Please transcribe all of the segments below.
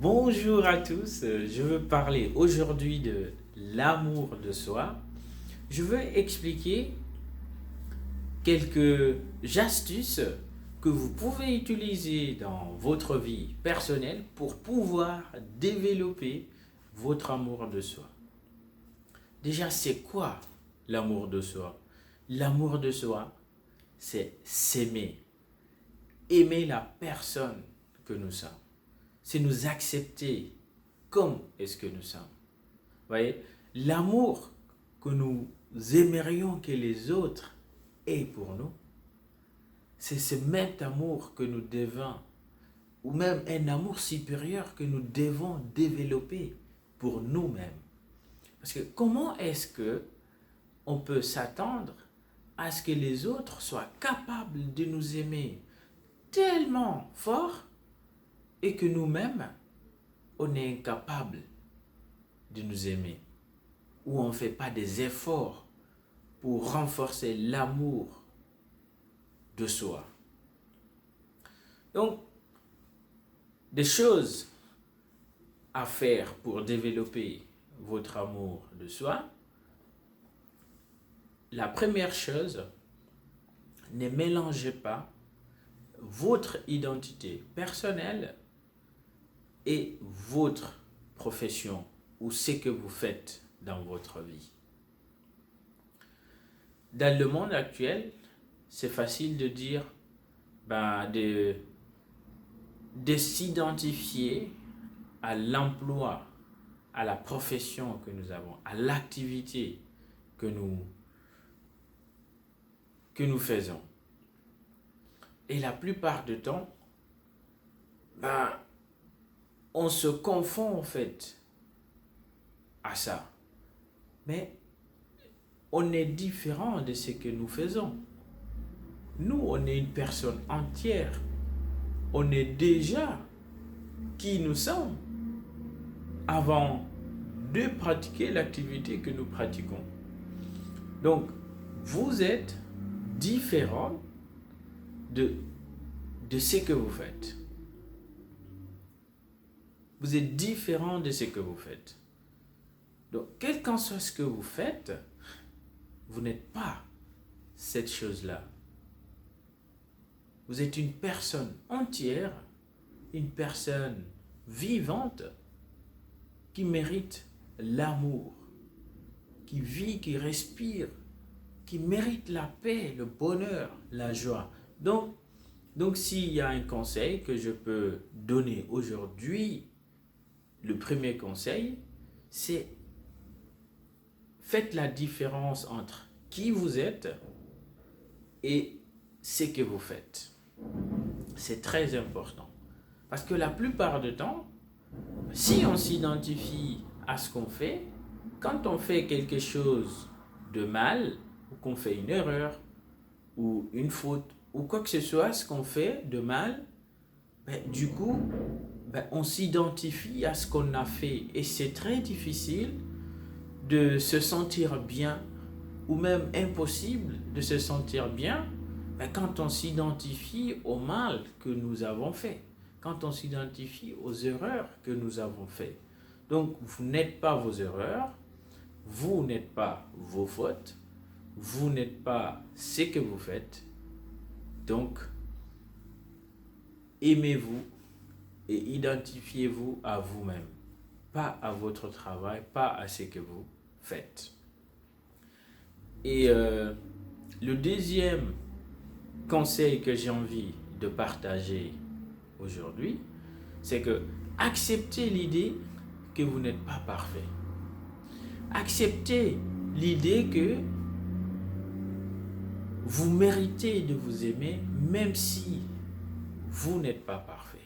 Bonjour à tous, je veux parler aujourd'hui de l'amour de soi. Je veux expliquer quelques astuces que vous pouvez utiliser dans votre vie personnelle pour pouvoir développer votre amour de soi. Déjà, c'est quoi l'amour de soi? L'amour de soi, c'est s'aimer, aimer la personne que nous sommes. C'est nous accepter comme est-ce que nous sommes. Vous voyez, l'amour que nous aimerions que les autres aient pour nous, c'est ce même amour que nous devons, ou même un amour supérieur que nous devons développer pour nous-mêmes. Parce que comment est-ce que on peut s'attendre à ce que les autres soient capables de nous aimer tellement fort et que nous-mêmes, on est incapable de nous aimer, ou on ne fait pas des efforts pour renforcer l'amour de soi. Donc, des choses à faire pour développer votre amour de soi. La première chose, ne mélangez pas votre identité personnelle et votre profession ou ce que vous faites dans votre vie. Dans le monde actuel, c'est facile de dire, de s'identifier à l'emploi, à la profession que nous avons, à l'activité que nous faisons. Et la plupart du temps, on se confond en fait à ça. Mais on est différent de ce que nous faisons. Nous, on est une personne entière. On est déjà qui nous sommes avant de pratiquer l'activité que nous pratiquons. Donc, vous êtes différent de ce que vous faites. Vous êtes différent de ce que vous faites. Donc, quel qu'en soit ce que vous faites, vous n'êtes pas cette chose-là. Vous êtes une personne entière, une personne vivante qui mérite l'amour, qui vit, qui respire, qui mérite la paix, le bonheur, la joie. Donc s'il y a un conseil que je peux donner aujourd'hui, le premier conseil, c'est faites la différence entre qui vous êtes et ce que vous faites. C'est très important. Parce que la plupart du temps, si on s'identifie à ce qu'on fait, quand on fait quelque chose de mal, ou qu'on fait une erreur, ou une faute, ou quoi que ce soit, ce qu'on fait de mal, du coup, on s'identifie à ce qu'on a fait. Et c'est très difficile de se sentir bien, ou même impossible de se sentir bien, quand on s'identifie au mal que nous avons fait, quand on s'identifie aux erreurs que nous avons faites. Donc, vous n'êtes pas vos erreurs, vous n'êtes pas vos fautes, vous n'êtes pas ce que vous faites. Donc, aimez-vous et identifiez-vous à vous-même, pas à votre travail, pas à ce que vous faites. Et le deuxième conseil que j'ai envie de partager aujourd'hui, c'est que acceptez l'idée que vous n'êtes pas parfait. Acceptez l'idée que vous méritez de vous aimer même si vous n'êtes pas parfait.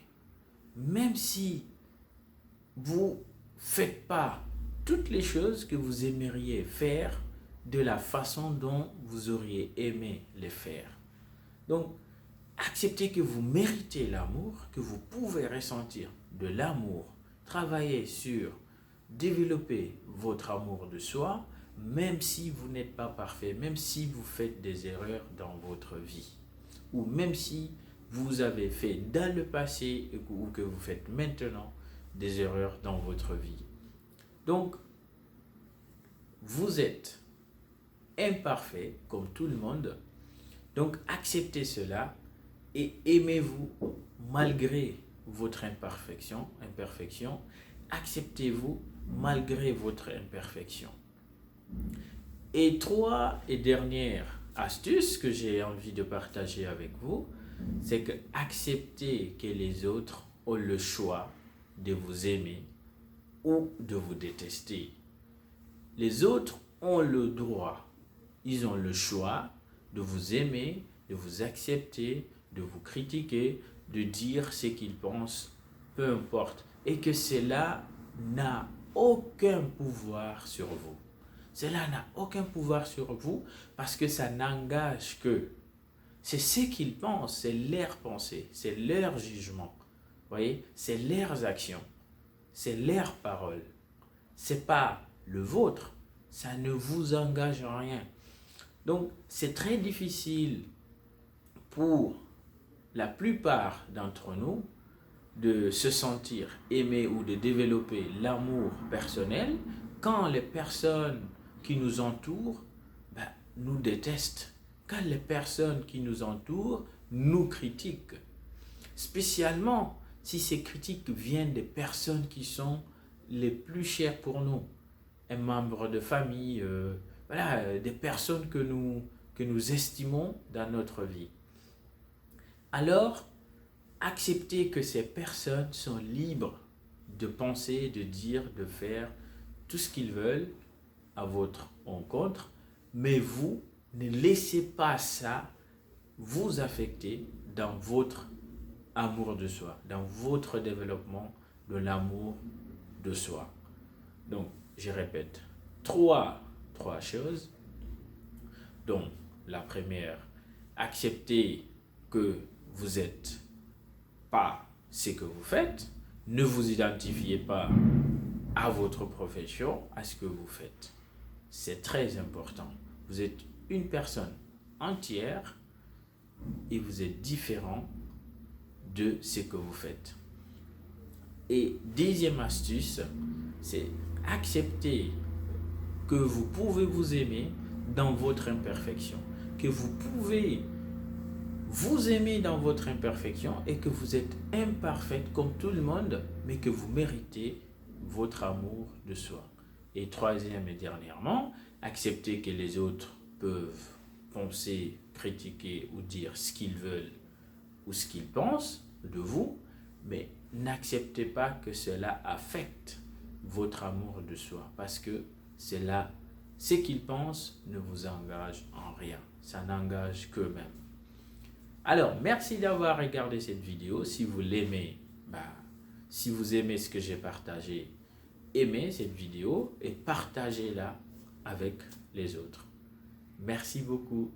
Même si vous ne faites pas toutes les choses que vous aimeriez faire de la façon dont vous auriez aimé les faire. Donc, acceptez que vous méritez l'amour, que vous pouvez ressentir de l'amour, travailler sur développer votre amour de soi, même si vous n'êtes pas parfait, même si vous faites des erreurs dans votre vie, ou même si vous avez fait dans le passé ou que vous faites maintenant des erreurs dans votre vie. Donc, vous êtes imparfait comme tout le monde. Donc, acceptez cela et aimez-vous malgré votre imperfection. Acceptez-vous malgré votre imperfection. Et dernière astuce que j'ai envie de partager avec vous, c'est que acceptez que les autres ont le choix de vous aimer ou de vous détester. Les autres ont le droit, ils ont le choix de vous aimer, de vous accepter, de vous critiquer, de dire ce qu'ils pensent, peu importe. Et que cela n'a aucun pouvoir sur vous. Cela n'a aucun pouvoir sur vous parce que ça n'engage que. C'est ce qu'ils pensent, c'est leur pensée, c'est leur jugement. Vous voyez, c'est leurs actions, c'est leurs paroles. C'est pas le vôtre, ça ne vous engage en rien. Donc, c'est très difficile pour la plupart d'entre nous de se sentir aimé ou de développer l'amour personnel quand les personnes qui nous entourent nous détestent, quand les personnes qui nous entourent nous critiquent. Spécialement si ces critiques viennent des personnes qui sont les plus chères pour nous, un membre de famille, des personnes que nous estimons dans notre vie. Alors, acceptez que ces personnes sont libres de penser, de dire, de faire tout ce qu'ils veulent à votre encontre, mais vous ne laissez pas ça vous affecter dans votre amour de soi, dans votre développement de l'amour de soi. Donc, je répète, trois choses. Donc, la première, acceptez que vous n'êtes pas ce que vous faites. Ne vous identifiez pas à votre profession, à ce que vous faites. C'est très important. Vous êtes une personne entière et vous êtes différent de ce que vous faites. Et deuxième astuce, c'est accepter que vous pouvez vous aimer dans votre imperfection, que vous pouvez vous aimer dans votre imperfection et que vous êtes imparfaite comme tout le monde, mais que vous méritez votre amour de soi. Et troisième et dernièrement, accepter que les autres peuvent penser, critiquer ou dire ce qu'ils veulent ou ce qu'ils pensent de vous, mais n'acceptez pas que cela affecte votre amour de soi, parce que cela, ce qu'ils pensent ne vous engage en rien, ça n'engage qu'eux-mêmes. Alors, merci d'avoir regardé cette vidéo. Si vous l'aimez, si vous aimez ce que j'ai partagé, aimez cette vidéo et partagez-la avec les autres. Merci beaucoup.